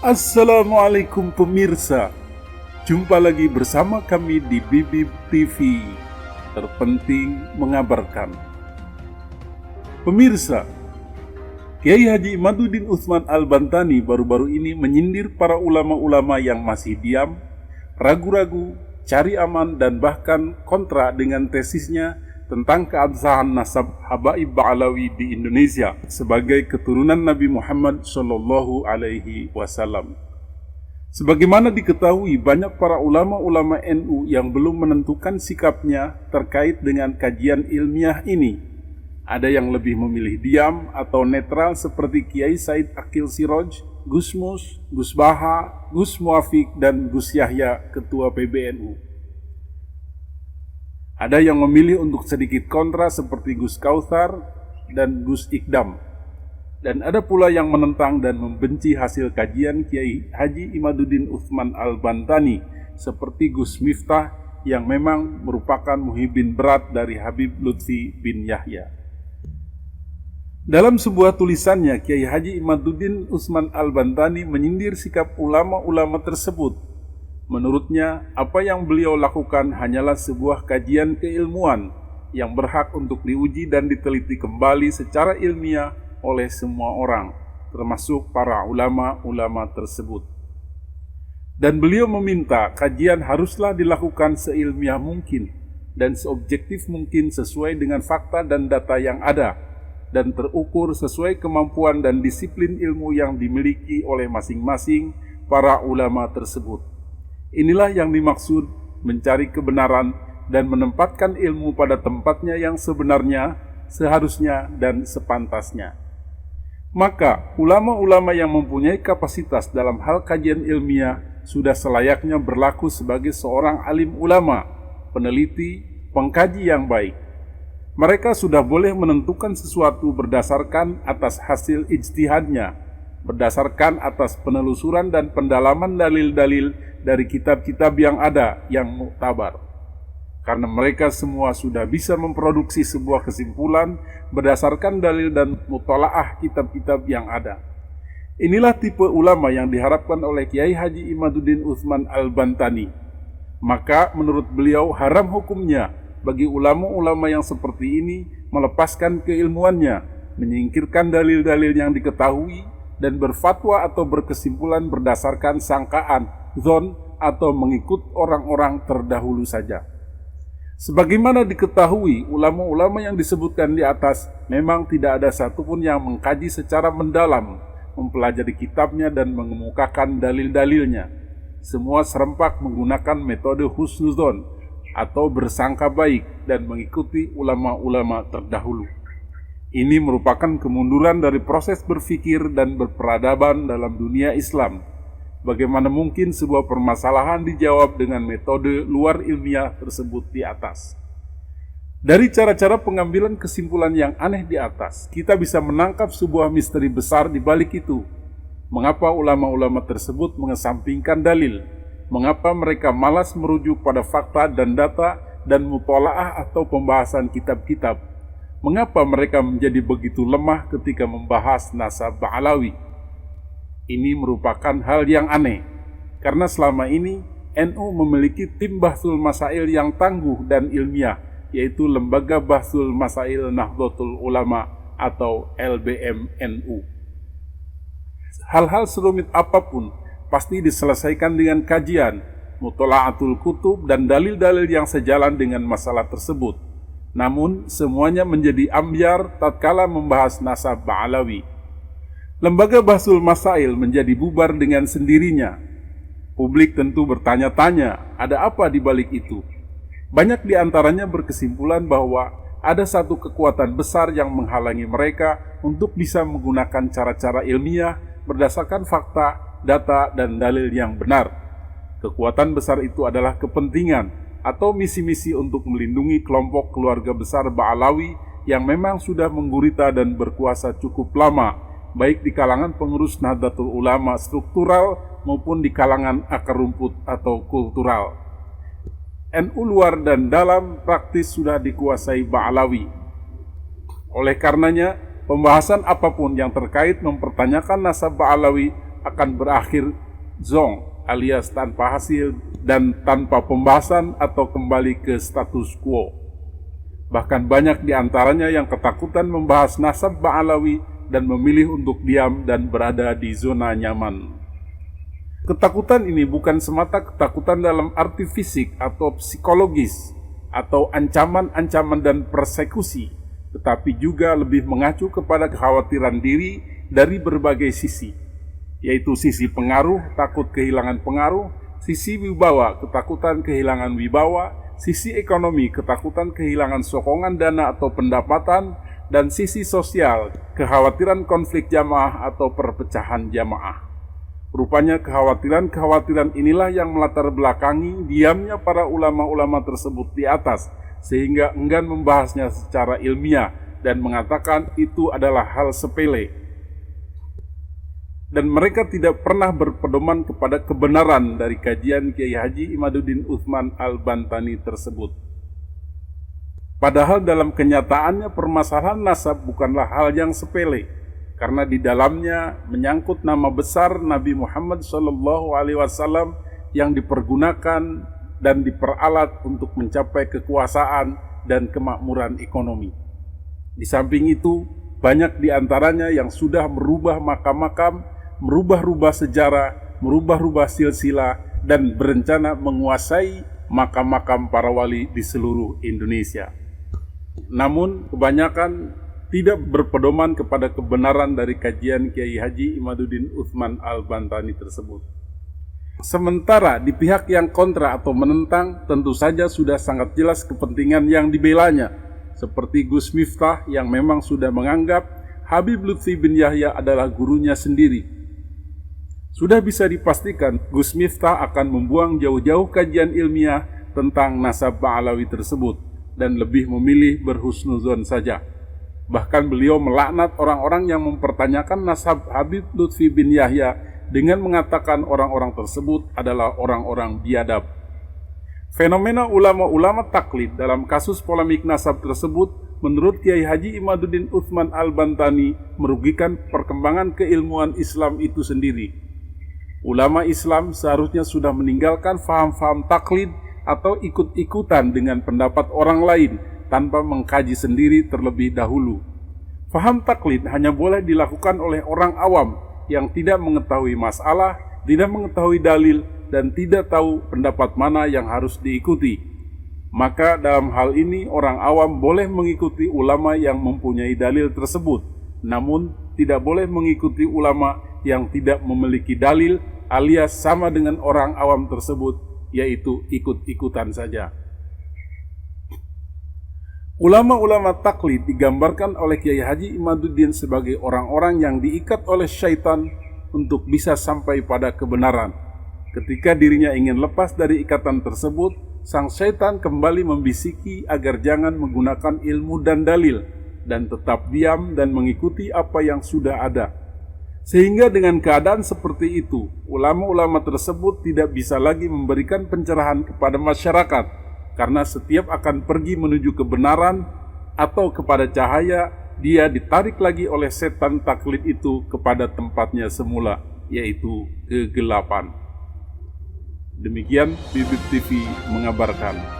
Assalamualaikum pemirsa, jumpa lagi bersama kami di Bibib TV, terpenting mengabarkan. Pemirsa, Kiai Haji Imaduddin Utsman Al-Bantani baru-baru ini menyindir para ulama-ulama yang masih diam, ragu-ragu, cari aman dan bahkan kontra dengan tesisnya tentang keabsahan nasab Habaib Ba'alawi di Indonesia sebagai keturunan Nabi Muhammad Shallallahu Alaihi Wasallam. Sebagaimana diketahui, banyak para ulama-ulama NU yang belum menentukan sikapnya terkait dengan kajian ilmiah ini. Ada yang lebih memilih diam atau netral seperti Kiai Said Akil Siroj, Gus Mus, Gus Baha, Gus Muafiq, dan Gus Yahya, Ketua PBNU. Ada yang memilih untuk sedikit kontra seperti Gus Kautsar dan Gus Ikdam. Dan ada pula yang menentang dan membenci hasil kajian Kiai Haji Imaduddin Utsman Al-Bantani seperti Gus Miftah yang memang merupakan muhibbin berat dari Habib Lutfi bin Yahya. Dalam sebuah tulisannya, Kiai Haji Imaduddin Utsman Al-Bantani menyindir sikap ulama-ulama tersebut. Menurutnya, apa yang beliau lakukan hanyalah sebuah kajian keilmuan yang berhak untuk diuji dan diteliti kembali secara ilmiah oleh semua orang, termasuk para ulama-ulama tersebut. Dan beliau meminta kajian haruslah dilakukan seilmiah mungkin dan seobjektif mungkin sesuai dengan fakta dan data yang ada, dan terukur sesuai kemampuan dan disiplin ilmu yang dimiliki oleh masing-masing para ulama tersebut. Inilah yang dimaksud mencari kebenaran dan menempatkan ilmu pada tempatnya yang sebenarnya, seharusnya, dan sepantasnya. Maka, ulama-ulama yang mempunyai kapasitas dalam hal kajian ilmiah sudah selayaknya berlaku sebagai seorang alim ulama, peneliti, pengkaji yang baik. Mereka sudah boleh menentukan sesuatu berdasarkan atas hasil ijtihadnya, berdasarkan atas penelusuran dan pendalaman dalil-dalil dari kitab-kitab yang ada yang muktabar. Karena mereka semua sudah bisa memproduksi sebuah kesimpulan berdasarkan dalil dan mutalaah kitab-kitab yang ada. Inilah tipe ulama yang diharapkan oleh Kiai Haji Imaduddin Utsman Al-Bantani. Maka menurut beliau haram hukumnya bagi ulama-ulama yang seperti ini melepaskan keilmuannya, menyingkirkan dalil-dalil yang diketahui, dan berfatwa atau berkesimpulan berdasarkan sangkaan, zon, atau mengikut orang-orang terdahulu saja. Sebagaimana diketahui, ulama-ulama yang disebutkan di atas memang tidak ada satupun yang mengkaji secara mendalam, mempelajari kitabnya dan mengemukakan dalil-dalilnya. Semua serempak menggunakan metode husnuzon atau bersangka baik dan mengikuti ulama-ulama terdahulu. Ini merupakan kemunduran dari proses berpikir dan berperadaban dalam dunia Islam. Bagaimana mungkin sebuah permasalahan dijawab dengan metode luar ilmiah tersebut di atas? Dari cara-cara pengambilan kesimpulan yang aneh di atas, kita bisa menangkap sebuah misteri besar di balik itu. Mengapa ulama-ulama tersebut mengesampingkan dalil? Mengapa mereka malas merujuk pada fakta dan data dan mutalaah atau pembahasan kitab-kitab? Mengapa mereka menjadi begitu lemah ketika membahas nasab Ba'alawi? Ini merupakan hal yang aneh, karena selama ini NU memiliki tim Bahsul Masail yang tangguh dan ilmiah, yaitu Lembaga Bahsul Masail Nahdlatul Ulama atau LBM NU. Hal-hal serumit apapun pasti diselesaikan dengan kajian, mutala'atul kutub, dan dalil-dalil yang sejalan dengan masalah tersebut. Namun, semuanya menjadi ambyar tatkala membahas nasab Ba'alawi. Lembaga Bahsul Masail menjadi bubar dengan sendirinya. Publik tentu bertanya-tanya, ada apa di balik itu? Banyak di antaranya berkesimpulan bahwa ada satu kekuatan besar yang menghalangi mereka untuk bisa menggunakan cara-cara ilmiah berdasarkan fakta, data, dan dalil yang benar. Kekuatan besar itu adalah kepentingan atau misi-misi untuk melindungi kelompok keluarga besar Ba'alawi yang memang sudah menggurita dan berkuasa cukup lama, baik di kalangan pengurus Nahdlatul Ulama struktural maupun di kalangan akar rumput atau kultural. NU luar dan dalam praktis sudah dikuasai Ba'alawi. Oleh karenanya, pembahasan apapun yang terkait mempertanyakan nasab Ba'alawi akan berakhir zong alias tanpa hasil dan tanpa pembahasan atau kembali ke status quo. Bahkan banyak di antaranya yang ketakutan membahas nasab Ba'alawi dan memilih untuk diam dan berada di zona nyaman. Ketakutan ini bukan semata ketakutan dalam arti fisik atau psikologis atau ancaman-ancaman dan persekusi, tetapi juga lebih mengacu kepada kekhawatiran diri dari berbagai sisi, yaitu sisi pengaruh, takut kehilangan pengaruh, sisi wibawa, ketakutan kehilangan wibawa, sisi ekonomi, ketakutan kehilangan sokongan dana atau pendapatan, dan sisi sosial, kekhawatiran konflik jamaah atau perpecahan jamaah. Rupanya kekhawatiran-kekhawatiran inilah yang melatar belakangi diamnya para ulama-ulama tersebut di atas, sehingga enggan membahasnya secara ilmiah dan mengatakan itu adalah hal sepele. Dan mereka tidak pernah berpedoman kepada kebenaran dari kajian Kiai Haji Imaduddin Utsman Al-Bantani tersebut. Padahal dalam kenyataannya permasalahan nasab bukanlah hal yang sepele, karena di dalamnya menyangkut nama besar Nabi Muhammad SAW yang dipergunakan dan diperalat untuk mencapai kekuasaan dan kemakmuran ekonomi. Di samping itu, banyak di antaranya yang sudah merubah makam-makam, merubah-rubah sejarah, merubah-rubah silsilah, dan berencana menguasai makam-makam para wali di seluruh Indonesia. Namun kebanyakan tidak berpedoman kepada kebenaran dari kajian Kiai Haji Imaduddin Utsman Al-Bantani tersebut. Sementara di pihak yang kontra atau menentang tentu saja sudah sangat jelas kepentingan yang dibelanya, seperti Gus Miftah yang memang sudah menganggap Habib Lutfi bin Yahya adalah gurunya sendiri. Sudah bisa dipastikan Gus Miftah akan membuang jauh-jauh kajian ilmiah tentang nasab Ba'alawi tersebut dan lebih memilih berhusnuzon saja. Bahkan beliau melaknat orang-orang yang mempertanyakan nasab Habib Lutfi bin Yahya dengan mengatakan orang-orang tersebut adalah orang-orang biadab. Fenomena ulama-ulama taklid dalam kasus polemik nasab tersebut menurut Kiai Haji Imaduddin Utsman Al-Bantani merugikan perkembangan keilmuan Islam itu sendiri. Ulama Islam seharusnya sudah meninggalkan faham-faham taklid atau ikut-ikutan dengan pendapat orang lain tanpa mengkaji sendiri terlebih dahulu. Faham taklid hanya boleh dilakukan oleh orang awam yang tidak mengetahui masalah, tidak mengetahui dalil, dan tidak tahu pendapat mana yang harus diikuti. Maka dalam hal ini orang awam boleh mengikuti ulama yang mempunyai dalil tersebut, namun tidak boleh mengikuti ulama yang tidak memiliki dalil alias sama dengan orang awam tersebut, yaitu ikut-ikutan saja. Ulama-ulama taklid digambarkan oleh Kiai Haji Imaduddin sebagai orang-orang yang diikat oleh syaitan untuk bisa sampai pada kebenaran. Ketika dirinya ingin lepas dari ikatan tersebut, sang syaitan kembali membisiki agar jangan menggunakan ilmu dan dalil, dan tetap diam dan mengikuti apa yang sudah ada. Sehingga dengan keadaan seperti itu, ulama-ulama tersebut tidak bisa lagi memberikan pencerahan kepada masyarakat, karena setiap akan pergi menuju kebenaran atau kepada cahaya, dia ditarik lagi oleh setan taklid itu kepada tempatnya semula, yaitu kegelapan. Demikian Bibit TV mengabarkan.